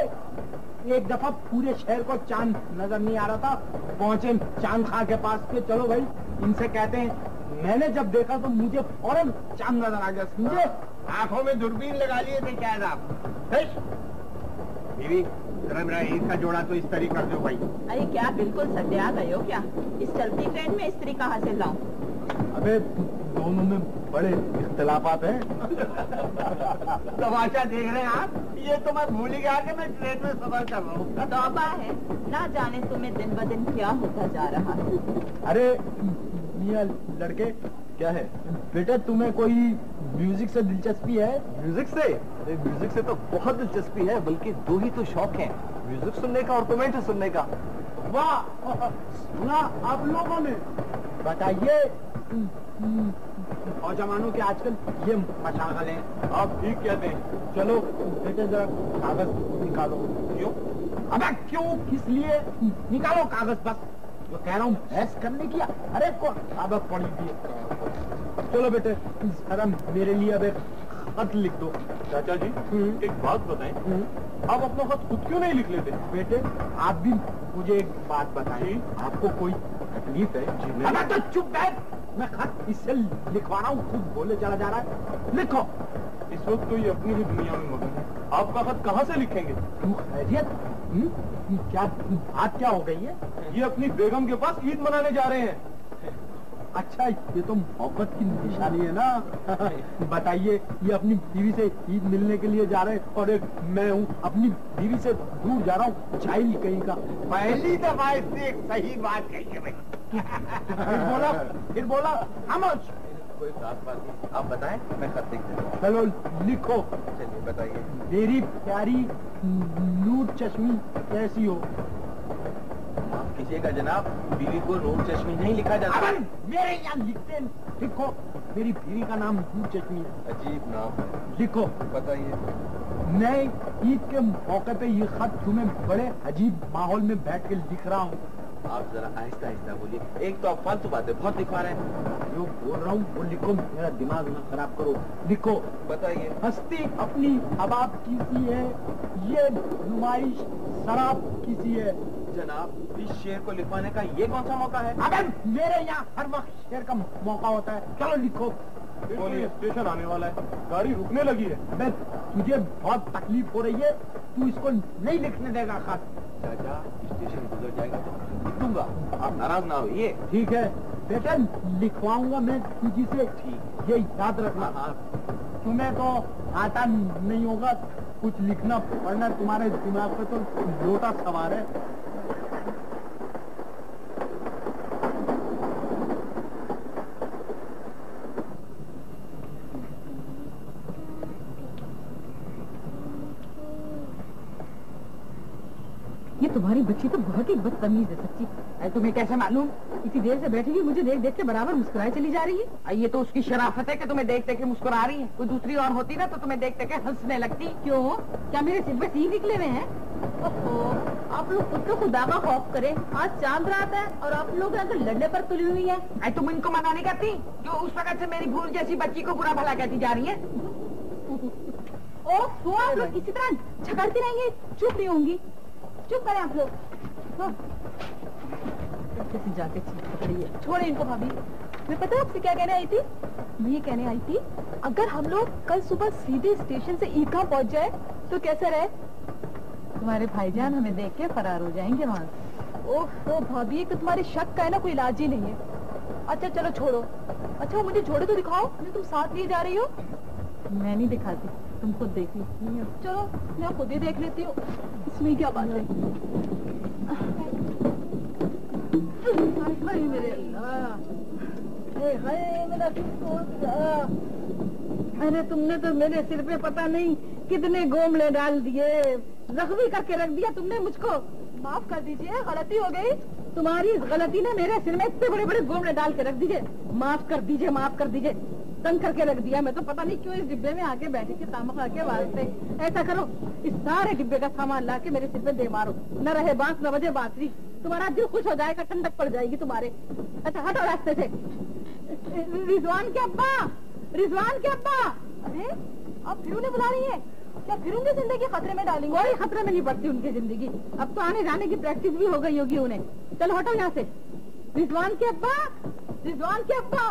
Speaker 1: एक दफा पूरे शहर को चांद नजर नहीं आ रहा था, पहुंचे चांद खां के पास के। चलो भाई, इनसे कहते हैं मैंने जब देखा तो मुझे फौरन चांद नजर आ गया, समझे।
Speaker 8: आंखों में दूरबीन लगा लिए थे शायद आप। बीवी, जरा मेरा ईद का जोड़ा तो इस्त्री कर दो भाई।
Speaker 2: अरे क्या बिल्कुल सत्या गए हो क्या? इस चलती ट्रेन में स्त्री कहाँ से लाऊं?
Speaker 1: अबे दोनों में बड़े इख्तलाफात हैं।
Speaker 8: तमाशा देख रहे हैं आप? ये तो मैं भूल ही गया कि मैं ट्रेन में सफर कर रहा हूँ।
Speaker 2: तौबा है, ना जाने तुम्हें दिन ब दिन क्या होता जा रहा है।
Speaker 1: अरे मियां लड़के,
Speaker 6: क्या है
Speaker 1: बेटा तुम्हें कोई म्यूजिक से दिलचस्पी है?
Speaker 6: म्यूजिक से? अरे म्यूजिक से तो बहुत दिलचस्पी है, बल्कि दो ही तो शौक हैं, म्यूजिक सुनने का और कमेंट सुनने का।
Speaker 1: वाह, सुना आप लोगों ने? बताइए, नौजवानों के आजकल ये मशागल है।
Speaker 6: आप ठीक कहते हैं।
Speaker 1: चलो बेटे जरा कागज निकालो।
Speaker 6: क्यों?
Speaker 1: अबे क्यों, किस लिए? निकालो कागज, बस जो कह रहा हूँ बहस करने की। अरे कौन कागज पड़ी थी। चलो बेटे जरा मेरे लिए अब एक खत लिख दो।
Speaker 6: चाचा जी, एक बात बताएं, आप अपना खत खुद क्यों नहीं लिख लेते?
Speaker 1: बेटे आप भी मुझे एक बात बताइए, आपको कोई तकलीफ है? अबे तो चुप बैठ, मैं खत इससे लिखवा रहा हूँ, खुद बोले चला जा रहा है। लिखो।
Speaker 6: इस वक्त तो ये अपनी ही दुनिया में मगन है, आपका खत कहाँ से लिखेंगे?
Speaker 1: तू खैरियत? क्या बात क्या हो गई है?
Speaker 6: ये अपनी बेगम के पास ईद मनाने जा रहे हैं।
Speaker 1: अच्छा, ये तो मोहब्बत की निशानी है ना। बताइए, ये अपनी बीवी से ईद मिलने के लिए जा रहे हैं और एक मैं हूँ अपनी बीवी से दूर जा रहा हूँ, जाहिल कहीं का।
Speaker 8: पहली दफा इसने एक सही बात कही है भाई।
Speaker 1: फिर बोला खामोश।
Speaker 7: कोई खास बात नहीं, आप बताएं, मैं खत लिख देता हूँ।
Speaker 1: चलो लिखो।
Speaker 7: चलिए बताइए।
Speaker 1: मेरी प्यारी नूर चश्मी कैसी हो?
Speaker 7: माफ कीजिएगा जनाब, बीवी को नूर चश्मी नहीं लिखा जाता।
Speaker 1: मेरे यहाँ लिखते हैं। लिखो, मेरी बीवी का नाम नूर चश्मी है।
Speaker 7: अजीब नाम है।
Speaker 1: लिखो।
Speaker 7: बताइए।
Speaker 1: मैं ईद के मौके पे ये खत तुम्हें बड़े अजीब माहौल में बैठ के लिख रहा हूँ।
Speaker 7: आप जरा आहिस्ता आहिस्ता बोलिए, एक तो आप फालतू बातें बहुत लिखवा रहे हैं।
Speaker 1: जो बोल रहा हूँ वो लिखो, मेरा दिमाग ना खराब करो। लिखो।
Speaker 7: बताइए।
Speaker 1: हस्ती अपनी हबाब किसी है, ये नुमाइश शराब किसी है।
Speaker 7: जनाब, इस शेर को लिखवाने का ये कौन सा मौका है?
Speaker 1: अबे मेरे यहाँ हर वक्त शेर का मौका होता है। चलो लिखो।
Speaker 6: बोलिए, स्टेशन आने वाला है, गाड़ी रुकने लगी है।
Speaker 1: अबे तुझे बहुत तकलीफ हो रही है, तू इसको नहीं लिखने देगा खत।
Speaker 7: चाचा, स्टेशन गुजर जाएगा तो लिख दूंगा, आप नाराज ना होइए।
Speaker 1: ठीक है बेटा, लिखवाऊंगा मैं तुझी से। ठीक, ये याद रखना। तुम्हें तो आता नहीं होगा कुछ लिखना पढ़ना, तुम्हारे दिमाग पे तो लोटा सवार है।
Speaker 4: ये तुम्हारी बच्ची तो बहुत ही बदतमीज है सच्ची।
Speaker 2: तुम्हें कैसे मालूम?
Speaker 4: इतनी देर से बैठी हुई मुझे देख देख के बराबर मुस्कुराए चली जा रही है।
Speaker 2: ये तो उसकी शराफत है कि तुम्हें देख देख के मुस्कुरा रही है। कोई दूसरी और होती ना तो तुम्हें देख देख के हंसने लगती।
Speaker 4: क्यों? क्या मेरे सिर पे सींग निकले हुए हैं? ओहो, आप लोग खुद तो खुदा का खौफ करें। आज चांद रात है और आप लोग यहाँ तो लड़ने पर तुली हुई है।
Speaker 2: तुम इनको मना नहीं करती जो उस वक्त से मेरी भूल जैसी बच्ची को बुरा भला कहती जा रही है?
Speaker 4: ओह, आप लोग इसी तरह झगड़ती रहेंगे, चुप नहीं होंगी। चुप करें आप लोग। जाके पकड़िए, छोड़े इनको। भाभी, मैं पता है आपसे क्या कहने आई थी? मैं ये कहने आई थी, अगर हम लोग कल सुबह सीधे स्टेशन से ईदगाह पहुंच जाए तो कैसा रहे? तुम्हारे भाईजान हमें देख के फरार हो जाएंगे वहाँ से। ओह भाभी, तो तुम्हारे शक का है ना कोई इलाज ही नहीं है। अच्छा चलो छोड़ो। अच्छा मुझे छोड़ो तो दिखाओ, मुझे तुम साथ लिए जा रही हो। मैं नहीं दिखाती, तुम खुद देख ली। चलो मैं खुद ही देख लेती हूँ, इसमें क्या बात है। मेरे मेरा अरे तुमने तो मेरे सिर पे पता नहीं कितने गोमले डाल दिए, जख्मी करके रख दिया तुमने मुझको। माफ कर दीजिए, गलती हो गई। तुम्हारी गलती ने मेरे सिर में इतने बड़े बड़े गोमले डाल के रख दीजिए। माफ कर दीजिए, माफ कर दीजिए।
Speaker 5: तंग करके रख दिया। मैं तो पता नहीं क्यों इस डिब्बे में आके बैठी थी तामखा के वास्ते। ऐसा करो, इस सारे डिब्बे का सामान ला के मेरे सिर पे दे मारो। न रहे बांस न बजे बांसुरी, तुम्हारा दिल खुश हो जाएगा, ठंडक पड़ जाएगी तुम्हारे। अच्छा हटो रास्ते से। रिजवान के अब्बा, रिजवान के अब्बा।
Speaker 4: अरे आप फिर उन्हें बुला रही है? क्या फिर उनकी जिंदगी खतरे में डालेंगे?
Speaker 5: कोई खतरे में नहीं पड़ती उनकी जिंदगी। अब तो आने जाने की प्रैक्टिस भी हो गई होगी उन्हें। चलो हटो यहाँ से। रिजवान के अब्बा, रिजवान के अब्बा।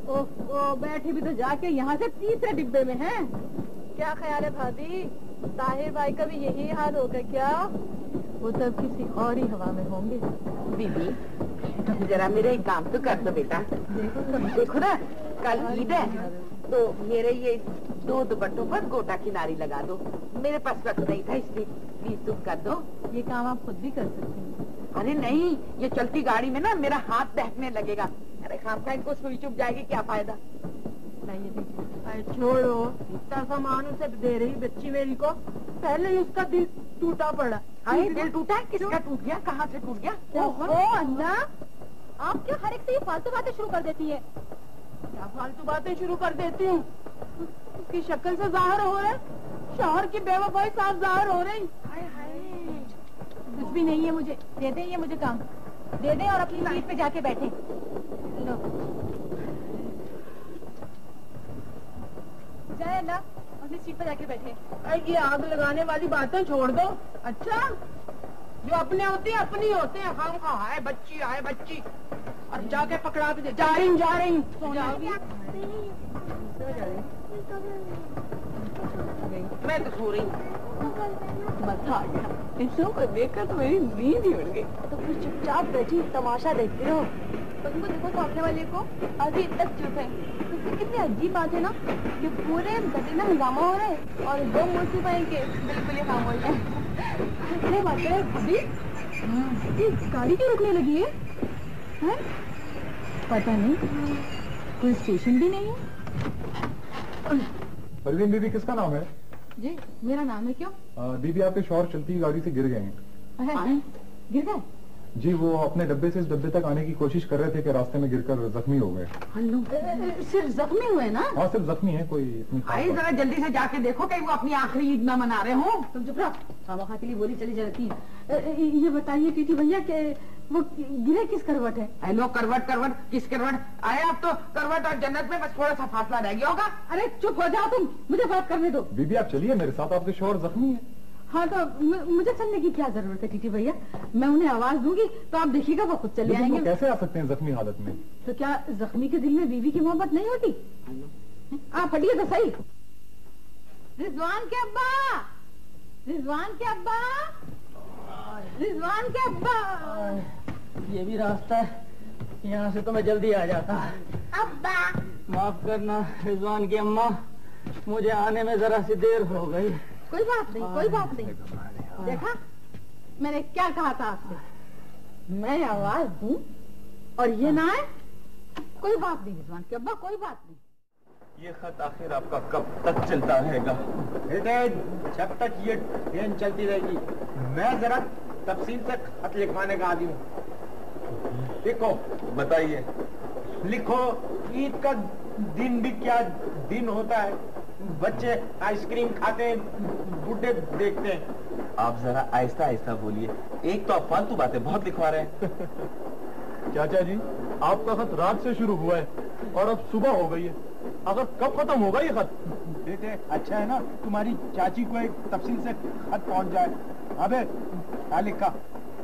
Speaker 5: ओह बैठी भी तो जाके यहाँ से तीसरे डिब्बे में है।
Speaker 4: क्या ख्याल है भाभी, ताहिर भाई का भी यही हाल होगा क्या?
Speaker 5: वो सब किसी और ही हवा में होंगे।
Speaker 2: बीबी जरा मेरा एक काम तो कर दो बेटा। देखो ना, कल ईद है तो मेरे ये 2 दुपट्टों पर गोटा किनारी लगा दो। मेरे पास वक्त नहीं था, इसलिए प्लीज तुम कर दो।
Speaker 5: ये काम आप खुद भी कर सकते हैं।
Speaker 2: अरे नहीं, ये चलती गाड़ी में ना मेरा हाथ दहकने लगेगा। अरे खामखा इनको सुई चुभ जाएगी, क्या फायदा।
Speaker 5: छोड़ो, इतना सामान उसे दे रही बच्ची मेरी को, पहले ही उसका दिल टूटा पड़ा।
Speaker 2: अरे दिल टूटा है? किसका टूट गया, कहाँ से टूट गया?
Speaker 4: ओह अल्लाह, आप क्या हर एक से ये फालतू बातें शुरू कर देती है?
Speaker 5: क्या फालतू बातें शुरू कर देती हूँ? उसकी शक्ल से जाहिर हो रहा है, शौहर की बेवफाई साफ जाहिर हो रही।
Speaker 4: कुछ भी नहीं है मुझे, दे दे ये मुझे काम, दे दे और अपनी सीट पे जाके बैठे। लो जाए अल्लाह, अपनी सीट पे जाके बैठे।
Speaker 5: ये आग लगाने वाली बातें छोड़ दो। अच्छा, जो अपने होते हैं अपनी होते हैं। खामखा है बच्ची और जाके पकड़ा के जा रही
Speaker 2: मैं तो सो रही।
Speaker 5: मजा आ गया इन सब को देखकर, तो मेरी नींद ही उड़ गई।
Speaker 4: तो फिर चुपचाप बैठी तमाशा देखती रहो। तुमको देखो सामने वाले को, अभी तक चुप है। तो कितनी अजीब बात है ना कि पूरे गली में हंगामा हो रहा है और 2 मूर्ति पहन के बिल्कुल ही खामोश है। अरे बात है अभी ये गाड़ी क्यों रुकने लगी है?
Speaker 5: पता नहीं, कोई स्टेशन भी नहीं है।
Speaker 6: परवीन दीदी किसका नाम है?
Speaker 5: जी मेरा नाम है। क्यों?
Speaker 6: दीदी आपके शौहर चलती हुई गाड़ी से गिर गए हैं।
Speaker 5: गिर गए?
Speaker 6: जी, वो अपने डब्बे से इस डब्बे तक आने की कोशिश कर रहे थे कि रास्ते में गिरकर जख्मी हो गए।
Speaker 5: सिर्फ जख्मी हुए ना?
Speaker 6: हाँ सिर्फ जख्मी है, कोई इतनी खास
Speaker 2: आई
Speaker 6: बात
Speaker 2: जरा जल्दी से जाके देखो कहीं वो अपनी आखिरी ईद ना मना रहे हो।
Speaker 5: तुम चुप रहो, खामखा के लिए बोली चली जाती है। ये बताइए टीटी भैया कि वो गिरे किस करवट है?
Speaker 2: हेलो, करवट किस करवट आए? अब तो करवट और जन्नत में बस थोड़ा सा फासला रह गया होगा।
Speaker 5: अरे चुप हो जाओ तुम, मुझे बात करने दो।
Speaker 6: दीदी आप चलिए मेरे साथ, आपके शौहर जख्मी है।
Speaker 5: हाँ तो मुझे चलने की क्या जरूरत है टीटी भैया? मैं उन्हें आवाज दूंगी तो आप देखिएगा वो खुद चले आएंगे।
Speaker 6: कैसे आ सकते हैं जख्मी हालत में?
Speaker 5: तो क्या जख्मी के दिल में बीवी की मोहब्बत नहीं होती? आप हटिए तो सही। रिजवान के अब्बा, रिजवान के अब्बा, रिजवान के अब्बा।
Speaker 1: ये भी रास्ता है, यहाँ से तो मैं जल्दी आ जाता।
Speaker 5: अब्बा
Speaker 1: माफ करना रिजवान की अम्मा, मुझे आने में जरा सी देर हो गई।
Speaker 5: कोई बात नहीं, कोई बात नहीं। देखा मैंने क्या कहा था आपसे, मैं आवाज दूं और ये ना आए, कोई बात नहीं रिजवान के अब्बा, कोई बात नहीं।
Speaker 7: ये खत आखिर आपका कब तक चलता रहेगा?
Speaker 1: बेटे जब तक ये ट्रेन चलती रहेगी, मैं जरा तफसील से खत लिखवाने का आदमी हूँ। लिखो।
Speaker 7: बताइए।
Speaker 1: लिखो, ईद का दिन भी क्या दिन होता है, बच्चे आइसक्रीम खाते हैं, बुढ़े देखते हैं।
Speaker 7: आप जरा आहिस्ता आहिस्ता बोलिए, एक तो आप फालतू बातें बहुत लिखवा रहे हैं।
Speaker 6: चाचा जी, आपका खत रात से शुरू हुआ है और अब सुबह हो गई है, अगर कब खत्म होगा ये खत?
Speaker 1: बेटे अच्छा है ना तुम्हारी चाची को एक तफसील से खत पहुंच जाए। अबे क्या लिखा?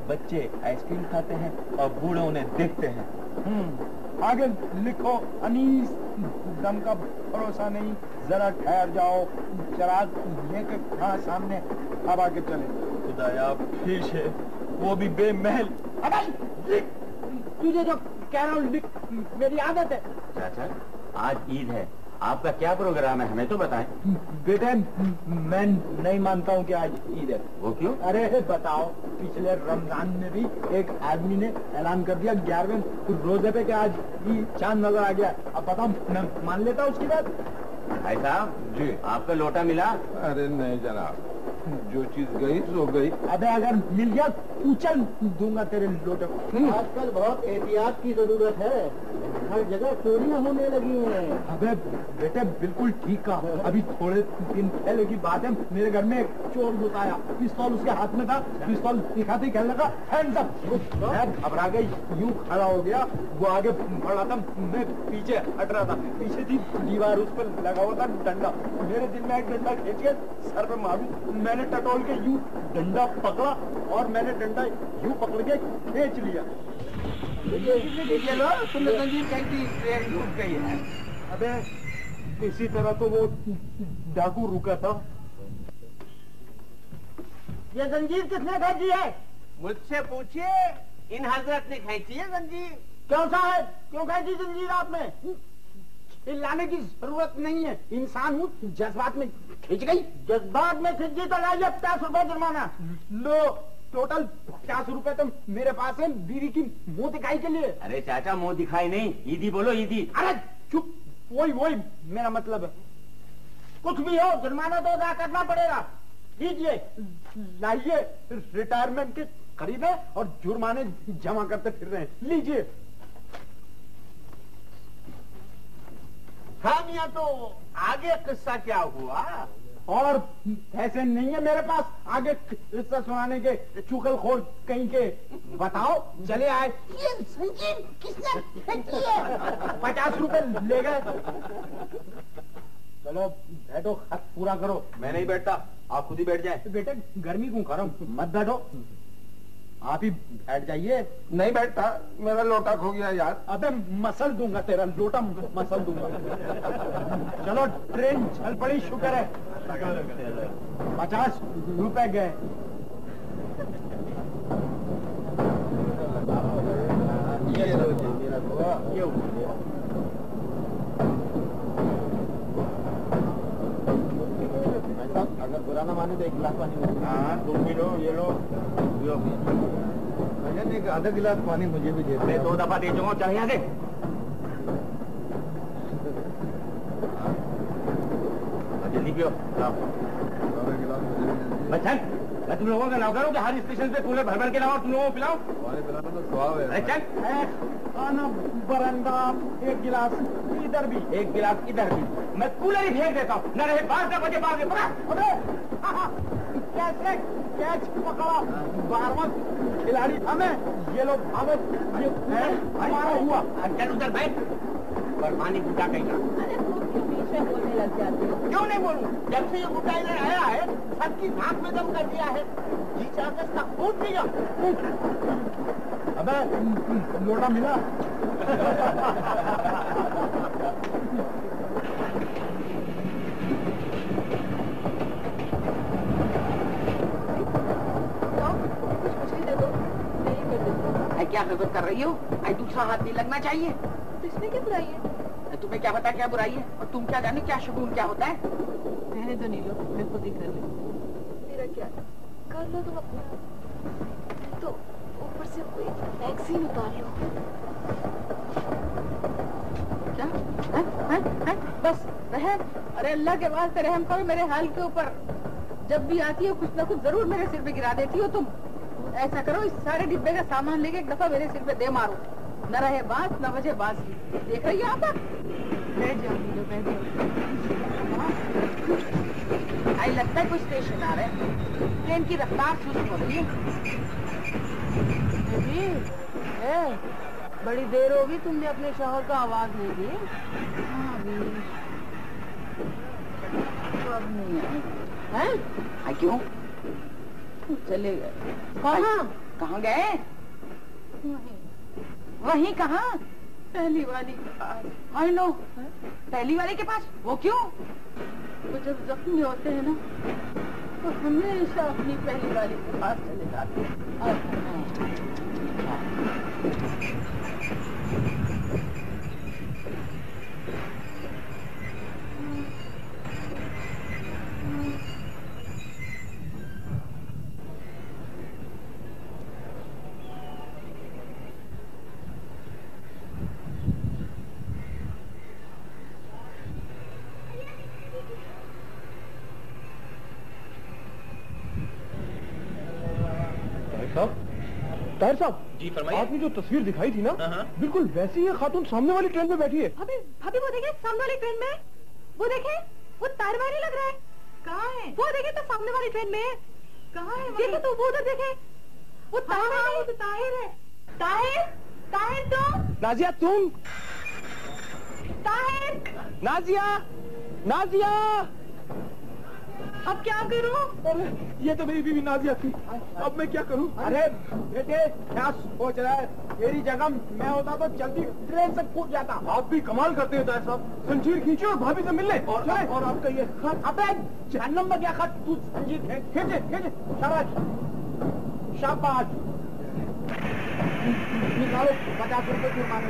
Speaker 7: बच्चे आइसक्रीम खाते हैं और बूढ़े उन्हें देखते हैं।
Speaker 1: आगे लिखो, अनीस दम का भरोसा नहीं, जरा ठहर जाओ, चराग लेके हाँ सामने, अब आगे चले।
Speaker 7: खुदाया फिर है, वो भी बेमहल।
Speaker 1: तुझे जो कह रहा हूँ लिख, मेरी आदत है।
Speaker 9: चाचा आज ईद है, आपका क्या प्रोग्राम है हमें तो बताएं।
Speaker 1: बेटे मैं नहीं मानता हूँ कि आज ईद है।
Speaker 9: वो क्यों?
Speaker 1: अरे बताओ, पिछले रमजान में भी एक आदमी ने ऐलान कर दिया 11वें रोजे पे कि आज चांद नजर आ गया। अब बताओ मैं मान लेता हूँ उसकी बात?
Speaker 9: भाई साहब जी, आपका लोटा मिला?
Speaker 8: अरे नहीं जनाब, जो चीज गई सो गई।
Speaker 1: अबे अगर मिल गया उछल दूंगा तेरे लोटे को।
Speaker 10: आजकल बहुत एहतियात की जरूरत है।
Speaker 1: हर जगह चोरियां होने लगी हैं। अबे बेटे बिल्कुल ठीक कहा। अभी थोड़े दिन पहले की बात है, मेरे घर में एक चोर घुस आया, पिस्तौल उसके हाथ में था, पिस्तौल दिखाते ही कहने लगा हैंड्स अप। मैं घबरा गई, यूं खड़ा हो गया, वो आगे बढ़ रहा था, मैं पीछे हट रहा था, पीछे थी दीवार, उस पर लगा हुआ था डंडा। मेरे दिल में एक डंडा खींच के सर पे मारू, मैंने टटोल के यूं डंडा पकड़ा और मैंने डंडा यूं पकड़ के खींच लिया। ये लो, तुमने जंजीर कैसी ट्रेन रुक गई है। अबे इसी तरह तो वो डाकू रुका था। ये जंजीर किसने खींची है?
Speaker 8: मुझसे पूछिए, इन हजरत ने खींची है जंजीर।
Speaker 1: क्यों साहब, क्यों खींची जंजीर आपने? चिल्लाने की जरूरत नहीं है, इंसान हूँ, जज्बात में खींच गई। जज्बात में खींच गई तो लाइए 50 रुपए जुर्माना। लो, टोटल 50 रुपए तो मेरे पास है बीवी की मुंह दिखाई के लिए।
Speaker 9: अरे चाचा मुंह दिखाई नहीं, ईदी बोलो ईदी।
Speaker 1: अरे चुप, वही मेरा मतलब है। कुछ भी हो, जुर्माना तो अदा करना पड़ेगा। लीजिए, लाइए, रिटायरमेंट के करीब है और जुर्माने जमा करते फिर रहे हैं। लीजिए।
Speaker 8: हाँ मियाँ, तो आगे किस्सा क्या हुआ?
Speaker 1: और पैसे नहीं है मेरे पास आगे किस्सा सुनाने के, चुगलखोर कहीं के। बताओ, चले आए। ये संजीव किसने फेंकी है? 50 रुपए ले गए। चलो बैठो, खत पूरा करो।
Speaker 7: मैं नहीं बैठता, आप खुद ही बैठ जाए।
Speaker 1: बेटे गर्मी क्यों करो, मत बैठो, आप ही बैठ जाइए।
Speaker 8: नहीं बैठता, मेरा लोटा खो गया यार।
Speaker 1: अबे मसल दूंगा, तेरा लोटा मसल दूंगा। चलो ट्रेन चल पड़ी, शुक्र है। 50 रुपए गए। ये अगर बुरा ना माने तो 1 गिलास पानी। हाँ, तुम भी लो, ये लो, एक आधा गिलास पानी मुझे भी दे।
Speaker 9: मैं 2 दफा दे चुका हूँ, चल यहाँ से। जल्दी पियो। बच्चा, मैं तुम लोगों का नौकर हूँ कि हर स्टेशन पे कूलर भर के लाओ, तुम लोगों को पिलाओ।
Speaker 8: पानी पिलाना तो स्वभाव है।
Speaker 9: अरे चल,
Speaker 1: खाना बरंदा, 1 गिलास इधर भी,
Speaker 9: 1 गिलास इधर भी। मैं कूलर ही फेंक देता हूँ, न रहे 12 बजे बाद में पड़ा।
Speaker 1: अबे कैसे कैच पकड़ा, 12वां खिलाड़ी हमें। ये लोग भागो, ये हमारा हुआ।
Speaker 9: चल उधर बैठ, पर पानी गुटा कहीं।
Speaker 3: अरे तुम क्यों बीच में बोलने लग जाते हो?
Speaker 8: क्यों नहीं बोलूं? जब से ये गुटा इधर आया है, सबकी नाक में दम कर दिया है। जी चाहकर इसका खून पिया।
Speaker 1: अबे लोटा मिला?
Speaker 2: क्या गजब कर रही हो? दूसरा हाथ नहीं लगना चाहिए।
Speaker 3: तो इसमें क्या बुराई है?
Speaker 2: तुम्हें क्या पता क्या बुराई है, और तुम क्या जाने क्या शगुन क्या होता है।
Speaker 4: रहने तो नहीं लो, मैं खुद ही कर ले।
Speaker 3: मेरा क्या कर लो तुम अपना, तो ऊपर से कोई मैगजीन उतार लो।
Speaker 4: क्या है? बस रहम, अरे अल्लाह के वास्ते रहम करो मेरे हाल के ऊपर। जब भी आती हो कुछ ना कुछ जरूर मेरे सिर पे गिरा देती हो तुम। ऐसा करो, इस सारे डिब्बे का सामान लेके एक दफा मेरे सिर पे दे मारो। न रहे बात न बजे बाजी। देख रही हो आप? बैठ जाओ, बैठ जाओ।
Speaker 2: आई लगता है कुछ स्टेशन आ रहे हैं, ट्रेन की रफ्तार सुस्त हो रही है।
Speaker 5: बड़ी देर होगी, तुमने अपने शौहर का आवाज नहीं दी।
Speaker 2: अब नहीं है।
Speaker 5: हैं?
Speaker 2: क्यों?
Speaker 5: चले गए।
Speaker 2: कहाँ गए? वहीं कहाँ?
Speaker 5: पहली वाली के पास।
Speaker 2: आई नो, पहली वाले के पास। वो क्यों?
Speaker 5: वो जब जख्मी होते हैं ना, तो हमेशा अपनी पहली वाली के पास चले जाते हैं।
Speaker 1: ताहिर साहब,
Speaker 7: जी फरमाइए।
Speaker 6: आपने जो तस्वीर दिखाई थी ना,
Speaker 7: हाँ।
Speaker 6: बिल्कुल वैसी ही खातून सामने वाली ट्रेन में बैठी है।
Speaker 4: भाभी भाभी वो देखे सामने वाली ट्रेन में, वो देखे वो तारवारी लग रहा है। कहाँ है वो? देखे तो सामने वाली ट्रेन में कहाँ है? देखे तो वो उधर देखे, वो ताहिर है। ताहिर है। ताहिर ताहिर तुम?
Speaker 6: नाजिया तुम?
Speaker 4: ताहिर
Speaker 6: नाजिया नाजिया।
Speaker 4: अब क्या करूं?
Speaker 6: अरे ये तो मेरी बीवी नाजिया थी, अब मैं क्या करूं?
Speaker 1: अरे बेटे क्या सोच रहा है? मेरी जगह मैं होता तो जल्दी ट्रेन से कूद जाता।
Speaker 6: आप भी कमाल करते हैं ताहिर साहब, संजीर खींचे और भाभी से मिल ले। और आपका ये खत?
Speaker 1: अबे जहन्नम में क्या खत? तू संजीत है, खींचे खींचे। शाबाश शाबाश। निकालो 50 रुपए जुर्माना।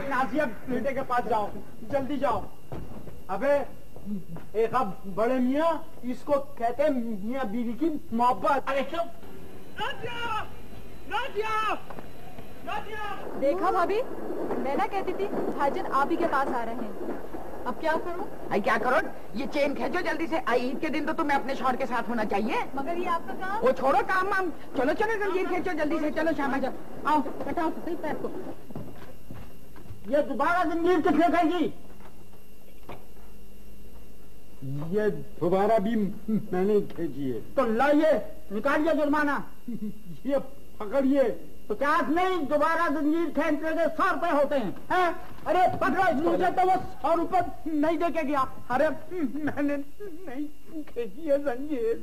Speaker 1: नाजिया बेटे के पास जाओ, जल्दी जाओ। अबे एक अब बड़े मियाँ, इसको कहते हैं मियाँ बीवी की मोहब्बत। अरे चुप। नाजिया नाजिया नाजिया।
Speaker 4: देखा भाभी, मैं ना कहती थी भाईजान आप ही के पास आ रहे हैं। अब क्या करूं?
Speaker 2: आई क्या करो? ये चेन खींचो जल्दी से। आई ईद के दिन तो तुम्हें अपने शौहर के साथ होना चाहिए।
Speaker 4: मगर ये आपका काम।
Speaker 2: वो छोड़ो काम वाम, चलो चलो जल्दी खींचो जल्दी से। चलो शामा जाओ, आओ बैठाओ सही पैर को।
Speaker 1: ये दोबारा जंजीर किसने फेंकी? ये दोबारा भी मैंने खींची है। तो लाइए, निकालिए जुर्माना। ये पकड़िए। 50 नहीं, दोबारा जंजीर खींचने के 100 रुपए होते हैं। अरे पकड़ो, मुझे तो वो 100 रुपए नहीं दे के गया। अरे मैंने नहीं खींची है जंजीर।